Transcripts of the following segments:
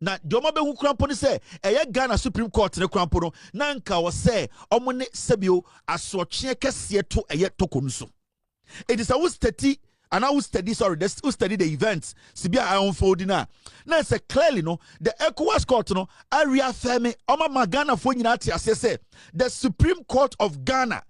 na dioma be hu krampo ne se eye Ghana Supreme Court ne krampo no na nka wo se omo ne sebio asotwe kese to eye Tokornu so. It is a who study and I will study who study the events sibia I unfolding na say clearly no the ECOWAS court no area firm oma Ghana fo nyina ate ase say the Supreme Court of Ghana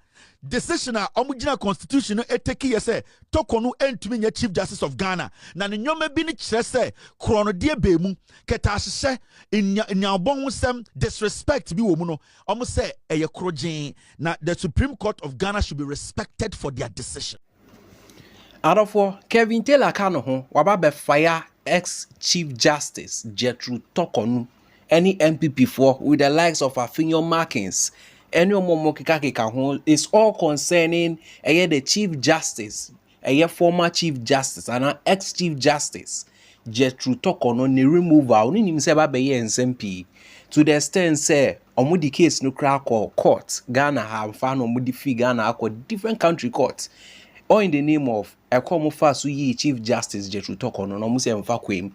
decision a omugina constitution no eteki yese Tokornu entumi nya Chief Justice of Ghana na ne nyoma bi ne kire se krono de be mu keta ahye nya obon sem disrespect bi wo mu no omo say eye krogin na the Supreme Court of Ghana should be respected for their decision. Adofo Kevin Taylor kano ho waba fire ex-Chief Justice Gertrude Tokornu any MPP for with the likes of Afinyo Markins any omomo kika ho is all concerning the Chief Justice former Chief Justice and ex-Chief Justice Gertrude Tokornu ni removal ni nim se ba be ye nsmp to the extent say omudi case no crack court Ghana have found omudi fi Ghana akọ different country courts or in the name of Ekomufa Suyi Chief Justice Gertrude Tokornu no muse mfa kwem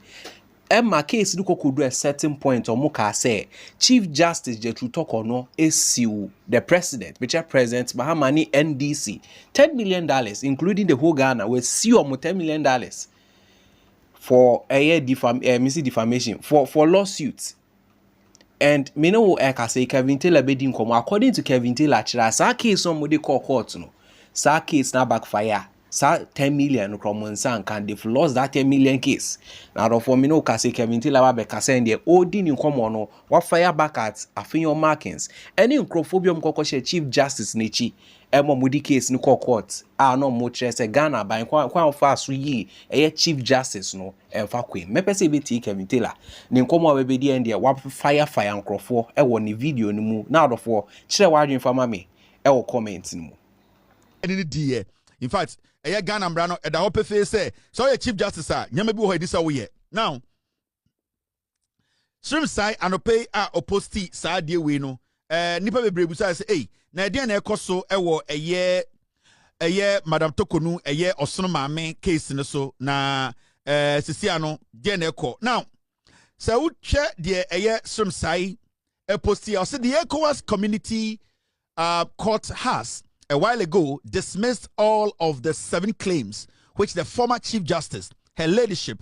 Emma case du kokodu a certain point omuka say Chief Justice Gertrude Tokornu issue the president which are President Mahama ni NDC $10 million including the whole Ghana will sue omo $10 million for a year defamation for lawsuits. And me no eka say Kevin Taylor bedin komo according to Kevin Taylor chira sa case on mode call court no sa case na backfire sa 10 million from san can they've lost that 10 million case now for me no ka say Kevin Taylor be ka say the odi ni komo no what fire back at Afinyo Markins any nkrofobium kokoshe Chief Justice nechi emo mudi case ni court no mo say Ghana ban kwa fa so yi Chief Justice no emfa kwem me pese be ti Kevin Taylor ni nkomo we be di end wa fire nkrofo ni video ni mu na adofo kire wa adwen fama me comment ni mu any die in fact Ghana Mbrano eda hope fe say so your Chief Justice nyama bi wo edisa wo ye now Srim sai anope a opposti saa die we no nipa bebrebu say say na de na ekoso ewo Madam Tokornu osono maame case ne so na sisia no de na ekọ now so wo hwe de Srim sai opposti o say the ECOWAS community court has a while ago dismissed all of the 7 claims which the former Chief Justice, her ladyship,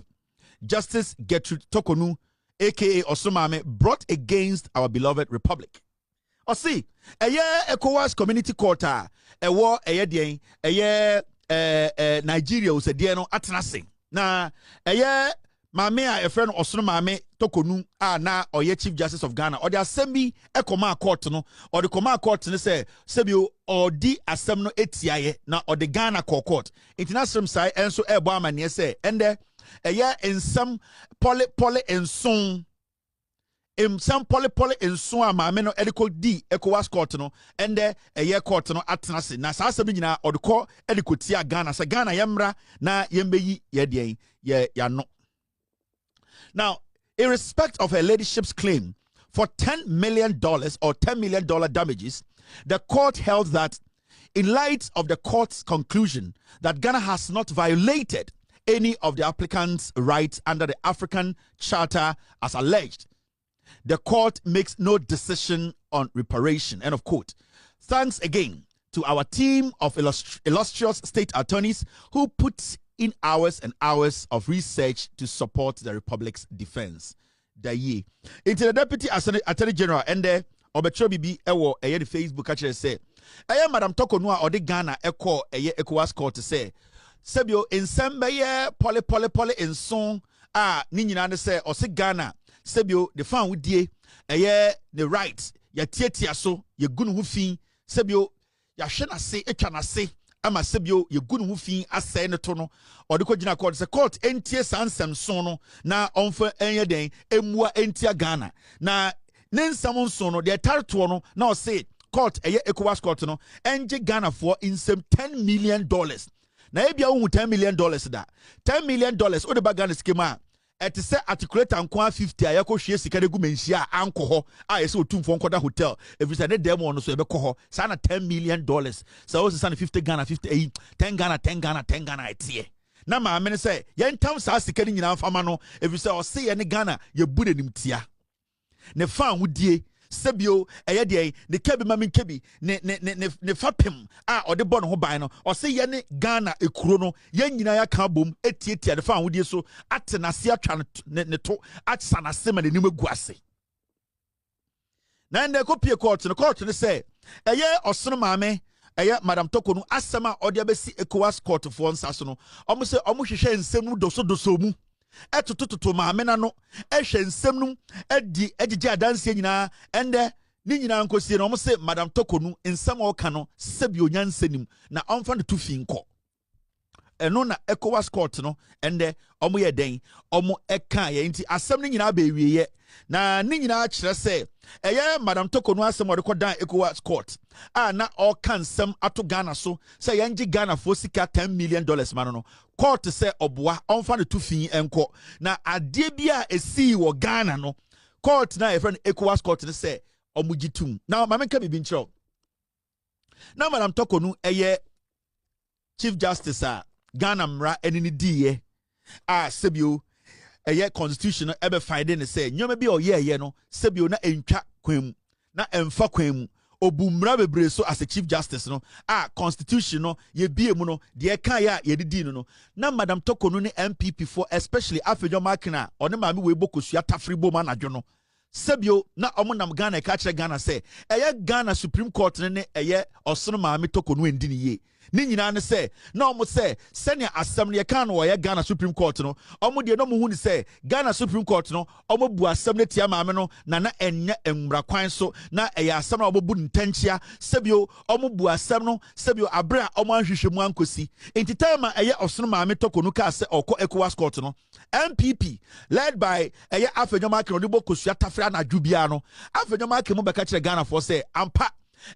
Justice Gertrude Tokornu, aka Osomame, brought against our beloved republic. Or see, ECOWAS Community Court, war Nigeria was a diano atnasi. Na Mame a friend Osomame Tokornu na oye Chief Justice of Ghana or the assembly command court no or the command court no say sebio or di asem no etiaye na or the Ghana court international side enso ebo amane say ende in some poly enson in some poly enson amame no ediko di ECOWAS court no ende court no atenase na sa asem nyina or the court ediko tia Ghana say Ghana yemra na yembeyi ye den ya no. Now, in respect of her ladyship's claim for $10 million or $10 million damages, the court held that in light of the court's conclusion that Ghana has not violated any of the applicant's rights under the African Charter as alleged, the court makes no decision on reparation. End of quote. Thanks again to our team of illustrious state attorneys who put in hours and hours of research to support the Republic's defense. Into the Deputy Attorney General and the Obetro Bibi Ewo the Facebook actually say, Madam Tokornu or the Ghana Echo ECOWAS court to say, Sebio in Sembeye poly in song Ninina say or say Ghana Sebio the fan with ye the rights ya tietia so ye gun wufi Sebio ya shena say ekana say ama sebio ye gun ho fin asɛ ne to no ɔde kɔgyina court sɛ court entie sansɛm so no na ɔmfa enye den emua entia Ghana na ne nsɛm so no de tarto no na ɔse court ECOWAS court no enje Ghana for insem $10 million na ebia wo $10 million da $10 million o de ba Ghana schema et se articulate anko 50 a yakɔhwie sika de gu menhia anko ho a yɛsɛ otumfo nkoda hotel every say ne dem no so ebe kɔ ho sana $10 million so wo sesa 50 Ghana 50 10 Ghana etie na maame ne say yen tam saa sika ni nyina fama no efi say o se ye ne Ghana ye bu ne nimtia ne fa hodie sebio eye de ne kebi mame kebi ne fapem a ode bɔ ne ho ban no o se ye ne Ghana ekuro no ye nyina ya ka bom etietia de fa hodie so atenase atwa ne to atsanase ma ne nim egu ase na nde ko pie court ne say eye osono maame eye Madam Tokornu asema ode abesi ECOWAS court for nsaso no omo se omo hwehwe nsem no doso mu etotototo maame na no ehwe nsem no edi egige adanse nyina ende ni nyina nkosie no omo se Madam Tokornu nsem o ka no sebi onyansanim na omfa ne tufi nko eno na ECOWAS court no ende omo ye den omo eka ye nti asem ni nyina ba ewieye na ni nyina kire se eye Madam Tokornu asem o de kodan ECOWAS court na o kan sem ato Ghana so se yenji Ghana for sika $10 million man no court se oboa onfa ne tufi enko na ade bia esi wo Ghana no court na e friend ECOWAS court ne se omugitum na mamenka bibi nchiro na Madam Tokornu eye Chief Justice Ghana mra enini diye sebio eye constitution ebe find ne say nyoma bi oyeye no sebio na entwa kwam na emfa kwam obu mra bebre so as a Chief Justice no constitution no ye bie mu no de kan ya ye didi no na Madam Tokornu ne MPP for especially afejo makina one maame we bokosua tafri bom anadwo no sebio na omonam Ghana ka kire Ghana say eye Ghana Supreme Court ne eye osono maame Tokornu endi ne ye ni nyina ne say na omo say senior assembly ye kan wo ye Ghana Supreme Court no omo de no mo hu ni say Ghana Supreme Court no omo bu assembly tia maame no na enye enwura kwan so na eye assembly omo bu ntanchia sebio omo bu assembly no sebio abra omo anhwehwe mu ankosi enti time eye osono maame Tokornu ka say okọ ECOWAS court no MPP led by eye afenjoma kan odibo kosua tafra na dwubia no afenjoma kan mu beka kire Ghana for say ampa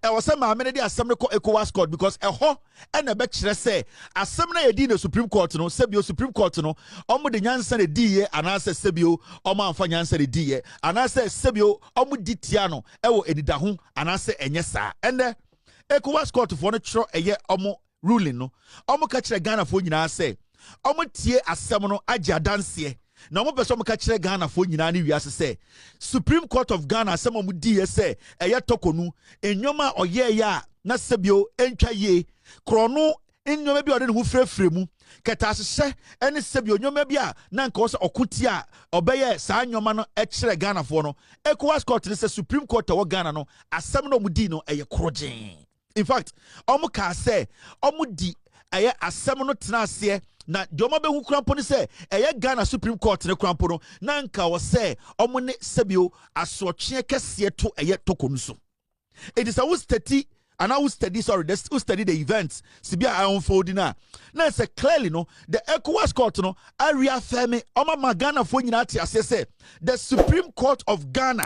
e was say maame de assembly ko ECOWAS court because ho na be kire say assembly ye di na Supreme Court no sebio Supreme Court no omo de nyansa de diye anase sebio omo amfa nyansa de diye anase sebio omo ditia no e wo edida ho anase enye saa ende ECOWAS court for no tro eye omo ruling no omo ka kire Ghana for nyina say omo tie asem no agi adanse na omo person ka kire Ghana for nyina ne wiase say Supreme Court of Ghana asem omo di say eye Tokornu enyoma oye ya na sebio entwa ye krono enyoma bi ode ne ho frefre mu keta hye ene sebio nyoma bi a na nka wo se okoti a obeye saa nyoma no e kire Ghana for no ECOWAS court ne say Supreme Court of Ghana no asem no omo di no eye krogen in fact omo ka say omo di eye asem no tena ase na joma be hu krampo ni say eye Ghana Supreme Court ne krampo no na nka wo say omo ne sebio asotwe kese to eye Tokornu so it is a study and I will study the events sibia I unfold na say clearly no the ECOWAS court no I reaffirm oma Ghana for nyina ate say the Supreme Court of Ghana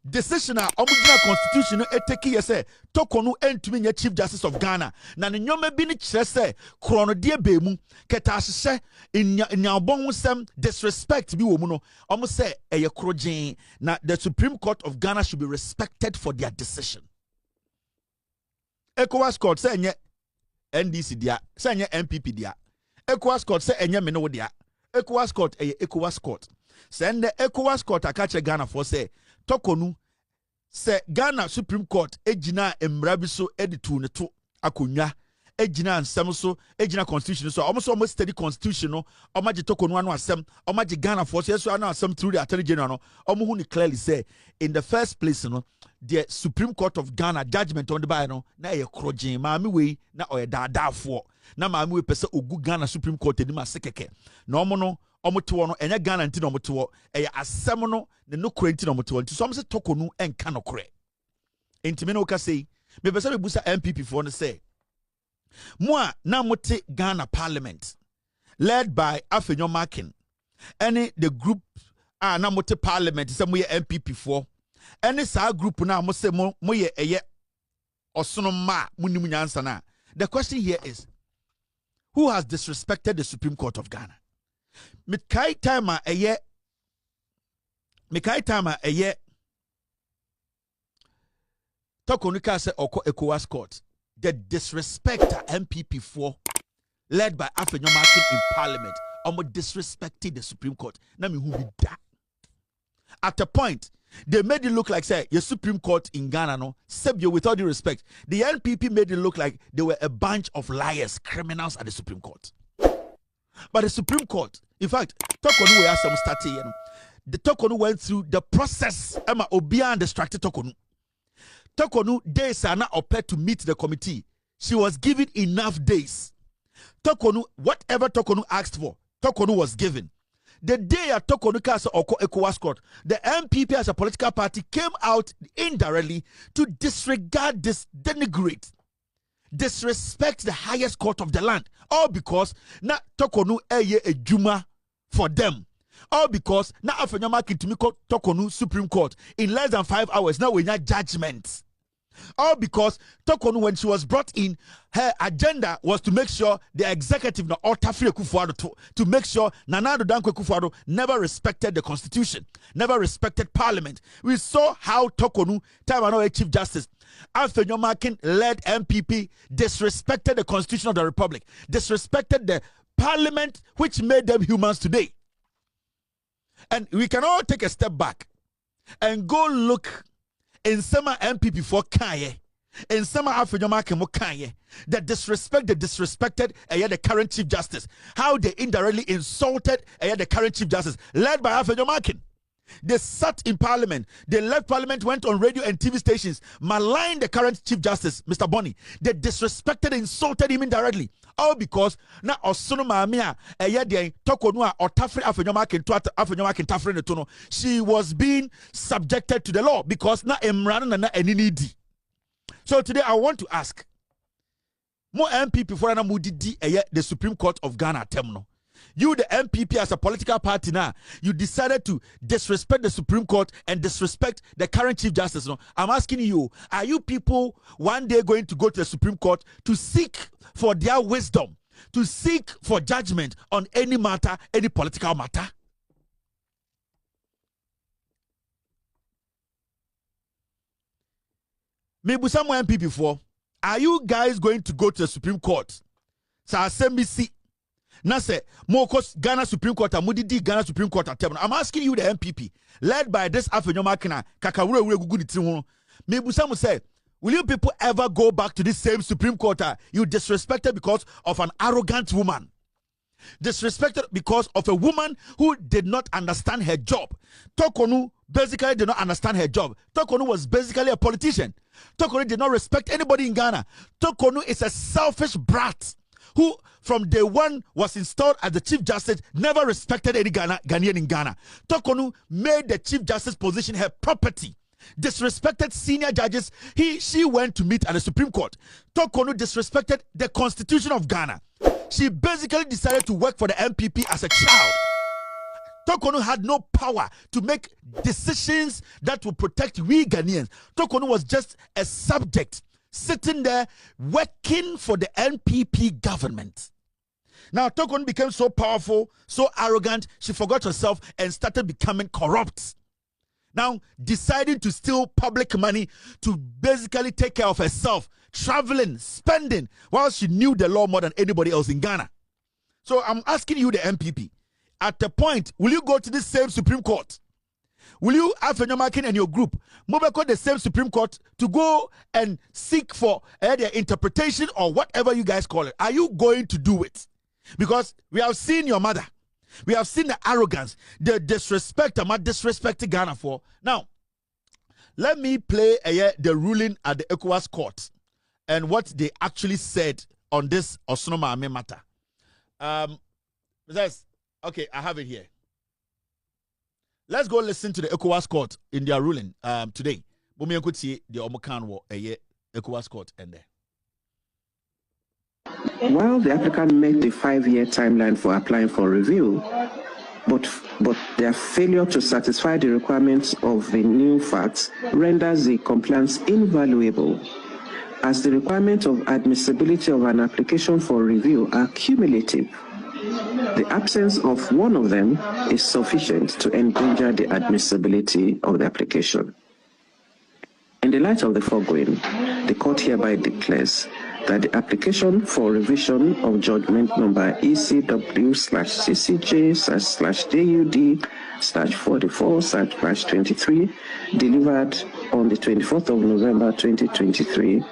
decision a omugina constitution no eteki ye say Tokornu entumi nya Chief Justice of Ghana na ne nyoma bi ni kire say krono de be mu keta hye nyabon husem disrespect bi wo mu no omo say eye krogen na the Supreme Court of Ghana should be respected for their decision. ECOWAS court say enye NDC dia say enye MPP dia ECOWAS court say enye me no dia ECOWAS court ECOWAS court send the ECOWAS court akache Ghana for say Tokornu say Ghana Supreme Court ejina emra bi so editu ne to akonwa ejina nsem so ejina constitution so almost study constitution no omaji Tokornu anu asem omaji Ghana for say so anu asem through the attorney general no omo hu clearly say in the first place no the Supreme Court of Ghana judgment on the by no na ye krogen maami we na oye daadafo na maami we pese ogu Ghana Supreme Court ni ma sekeke na omo no omo to no enya Ghana nti na omo to eye asem no ne no kura nti na omo to nti so omo se Tokornu enka no kure enti me no ka sei me pese be busa MPP for no say moi na mote Ghana Parliament led by Afenyo Makin any the group na mote Parliament say mo ye MPP for any sa group na mo say mo ye eye osono ma munim nyansa na the question here is who has disrespected the Supreme Court of Ghana Mikai time eye Tokornu ka say oko ECOWAS court the disrespect MPP for led by Afenyomakin in parliament, almost disrespecting the Supreme Court. Now me who be that. At a point, they made it look like, say, your Supreme Court in Ghana, no, Sebio, with all due respect, the NPP made it look like they were a bunch of liars, criminals at the Supreme Court. But the Supreme Court, in fact, Tokornu where some started, you know, the Tokornu went through the process. Emma Obia distracted Tokornu. Tokornu days are not prepared to meet the committee. She was given enough days. Tokornu, whatever Tokornu asked for, Tokornu was given. The day at Tokornu Castle or ECOWAS Court, the MPP as a political party came out indirectly to disregard, denigrate, disrespect the highest court of the land. All because na Tokornu a juma for them. All because na Afenyomakin to me Tokornu Supreme Court in less than 5 hours. Now we need judgment. All because Tokornu, when she was brought in, her agenda was to make sure the executive na Otafri Kufuado to make sure Nanado Dankwe Kufuado never respected the constitution, never respected parliament. We saw how Tokornu, time and Chief Justice Afenyomakin led MPP disrespected the constitution of the republic, disrespected the parliament which made them humans today. And we can all take a step back and go look in some MPP for Kaye, in some Afenyomakin mo Kaye, that disrespect the disrespected the current Chief Justice, how they indirectly insulted the current Chief Justice, led by Afenyomakin. They sat in parliament, they left parliament, went on radio and TV stations, maligned the current Chief Justice, Mr. Bonny. They disrespected, insulted him indirectly. All because na Osono Maamia de Tokornu or Tafri Afenyomakin Tafri Netono, she was being subjected to the law because na Emran na enini. So today I want to ask more MPP for na mudidi the Supreme Court of Ghana temno. You, the MPP, as a political party now, you decided to disrespect the Supreme Court and disrespect the current Chief Justice. No, I'm asking you, are you people one day going to go to the Supreme Court to seek for their wisdom, to seek for judgment on any matter, any political matter? Maybe some MPP before, are you guys going to go to the Supreme Court? So I say me see. Now say Mokos Ghana Supreme Court Mudidi Ghana Supreme Court attempt. I'm asking you, the MPP, led by this Afenyomakin Kakawure Gugu Tiwon. Maybe some say, will you people ever go back to this same Supreme Court you disrespected because of an arrogant woman? Disrespected because of a woman who did not understand her job. Tokornu basically did not understand her job. Tokornu was basically a politician. Tokornu did not respect anybody in Ghana. Tokornu is a selfish brat who from day one was installed as the Chief Justice, never respected any Ghanaian in Ghana. Tokornu made the Chief Justice position her property, disrespected senior judges. She went to meet at the Supreme Court. Tokornu disrespected the Constitution of Ghana. She basically decided to work for the MPP as a child. Tokornu had no power to make decisions that would protect we Ghanaians. Tokornu was just a subject sitting there working for the NPP government. Now Tokornu became so powerful, so arrogant, she forgot herself and started becoming corrupt. Now deciding to steal public money to basically take care of herself, traveling, spending, while she knew the law more than anybody else in Ghana. So I'm asking you, the MPP, at the point, will you go to this same Supreme Court? Will you, Afenyomakin and your group, move back to the same Supreme Court to go and seek for their interpretation or whatever you guys call it? Are you going to do it? Because we have seen your mother. We have seen the arrogance, the disrespect, I'm not disrespecting Ghana for. Now, let me play the ruling at the ECOWAS Court and what they actually said on this Osono Maame matter. Okay, I have it here. Let's go listen to the ECOWAS Court in their ruling today. The Omokan ECOWAS Court and there. While the applicant met the 5-year timeline for applying for review, but their failure to satisfy the requirements of the new facts renders the compliance invaluable, as the requirement of admissibility of an application for review are cumulative. The absence of one of them is sufficient to endanger the admissibility of the application. In the light of the foregoing, the court hereby declares that the application for revision of judgment number ECW/CCJ/JUD/44/23 delivered on the 24th of November 2023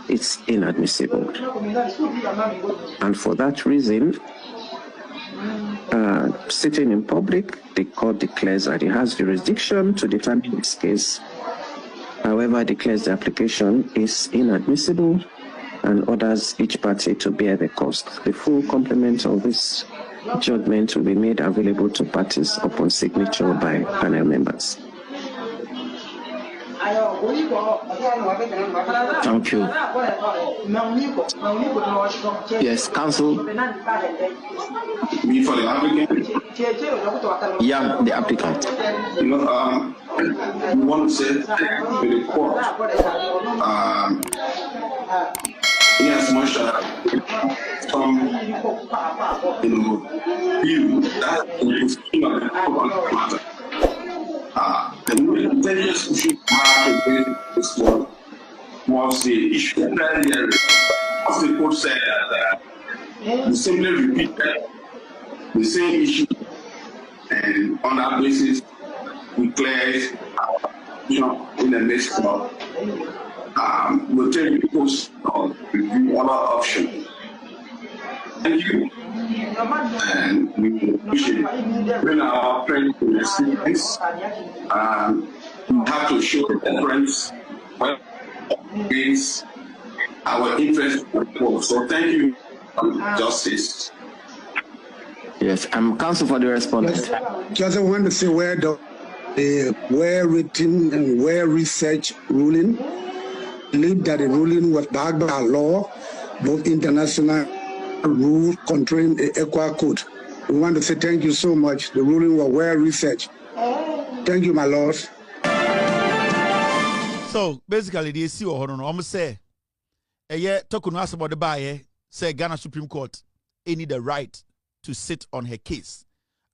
is inadmissible. And for that reason, sitting in public, the court declares that it has jurisdiction to determine this case. However, declares the application is inadmissible and orders each party to bear the cost. The full complement of this judgment will be made available to parties upon signature by panel members. Thank you. Yes, counsel. Me for the applicant? Yeah, the applicant. You know, we want to say to the court, yes, much some, view that is the matter. The intelligence issue this one was the issue earlier. As the court said that the similar repeated the same issue, and on that basis, we declared in the next month. We'll take the post on review other option. Thank you. And we appreciate when our friends in the sequence, we have to show the difference against our interest. So thank you, Justice. Yes, I'm counsel for the respondent. Just I want to say where the well-written and well-researched ruling, believe that the ruling was backed by law, both international rules controlling the Equa Code. We want to say thank you so much. The ruling was well-researched. Thank you, my lord. So basically, the issue of almost say, Tokornu asked about the buyer, say Ghana Supreme Court, any the right to sit on her case.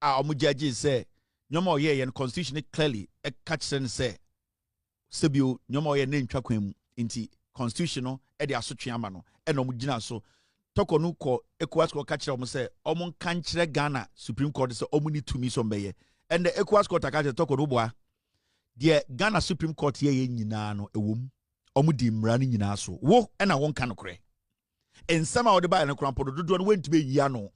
Our judges say, no more and constitution clearly a catch and say, Sebio, no more name chakwem into constitutional, Eddie Asuchiamano, and Omujina so. Tokornu ko ECOWAS ko catch them say, Omon can't Ghana Supreme Court is omuni to me some bay. And the ECOWAS court catch Tokornu boa. The Ghana Supreme Court ye nyina a womb, omudi mrani nyina so. Wo, and I won't can cray. And somehow the buy and a crampo do went to be yano.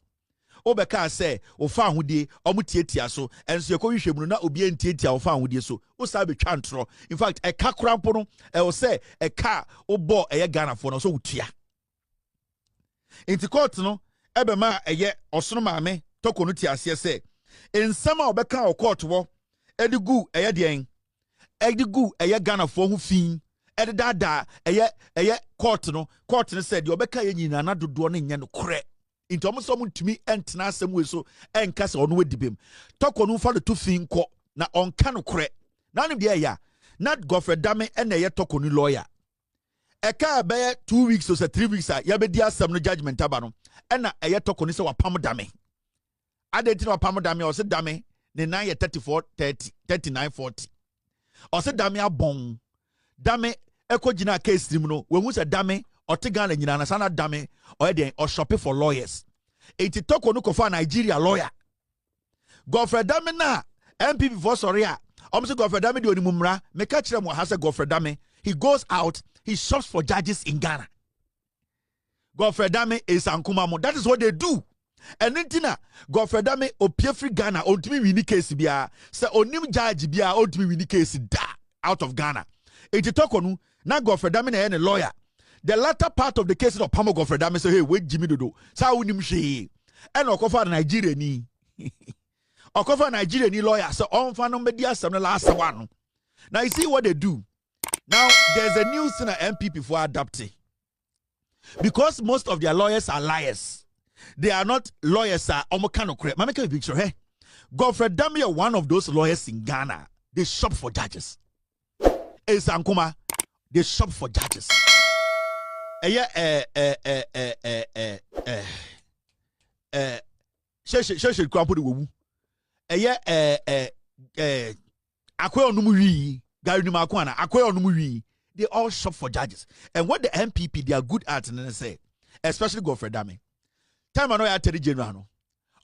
Obeka say, o fa hudi, omutietia so, and so your coish na obi entiatia o fa hudi so, o sabe chantro. In fact, a car crampono, I will say, a car, o bo a Ghana for no so tia. Inti court no, ebema a ye, or son mame, Tokornu tiasia say, in some of Beka or court war, edigu a yadiang, edigu a ye Ghana for who fiend, edada a ye court no said, your Beka yin and not do doing yan cre. Into almost someone to me and tenasem we so and cast on with him. Tokornu for the two thing court, na on cano cre. None of the ya, not Godfrey Dame and a Tokornu lawyer. A car bear 2 weeks or 3 weeks, yabedia some judgment tabano, and a Tokornu so a Pamadame. I didn't know Pamadame or said Dame, the 9 34 30 39 40. Or said Dame a bon. Dame, Echo Jina case, when we said Dame. Or Tigana Nina Sana Dame or shopping for lawyers. It Tokornu for Nigeria lawyer. Godfrey Dame na MP before Soria. Almost Godfrey Dame do mumra. Me catch them has a Godfrey Dame. He goes out, he shops for judges in Ghana. Godfrey Dame is Ankumamo. That is what they do. And Nintina, Godfrey Dame opie free Ghana ultimately win case bia. Say onim judge bia ultimately win case da out of Ghana. It Tokornu na Godfrey Dame na a lawyer. The latter part of the case of Pamo Godfrey Dame say, hey, wait, Jimmy Dodo. Sa unim she. And Okofa Nigeria ni. Okofa Nigeria ni lawyer. So on fanom media some last one. Now you see what they do. Now there's a new thing MPP for adopting. Because most of their lawyers are liars. They are not lawyers are omokano correct. Mama make a picture, hey. Godfrey Dame are one of those lawyers in Ghana. They shop for judges. Sankuma, they shop for judges. She crampo the womb. Akwe onumuwi, Gary Makwana, Akwe onumuwi. they all shop for judges. And what the MPP they are good at, and then say, especially Godfrey Dame. Time I know I tell you general.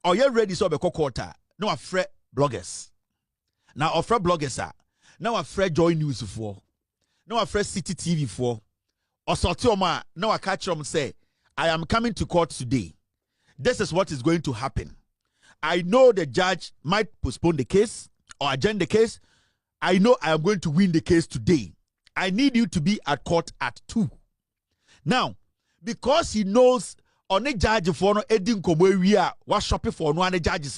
Or you ready so be quarter. No afraid bloggers. Now afraid bloggers are. Now afraid Joy News for. Now afraid City TV for. Or Sotioma. Now I catch them say, I am coming to court today. This is what is going to happen. I know the judge might postpone the case or adjourn the case. I know I am going to win the case today. I need you to be at court at 2. Now, because he knows on a judge for no edin komo wi a wa shopping for no an judges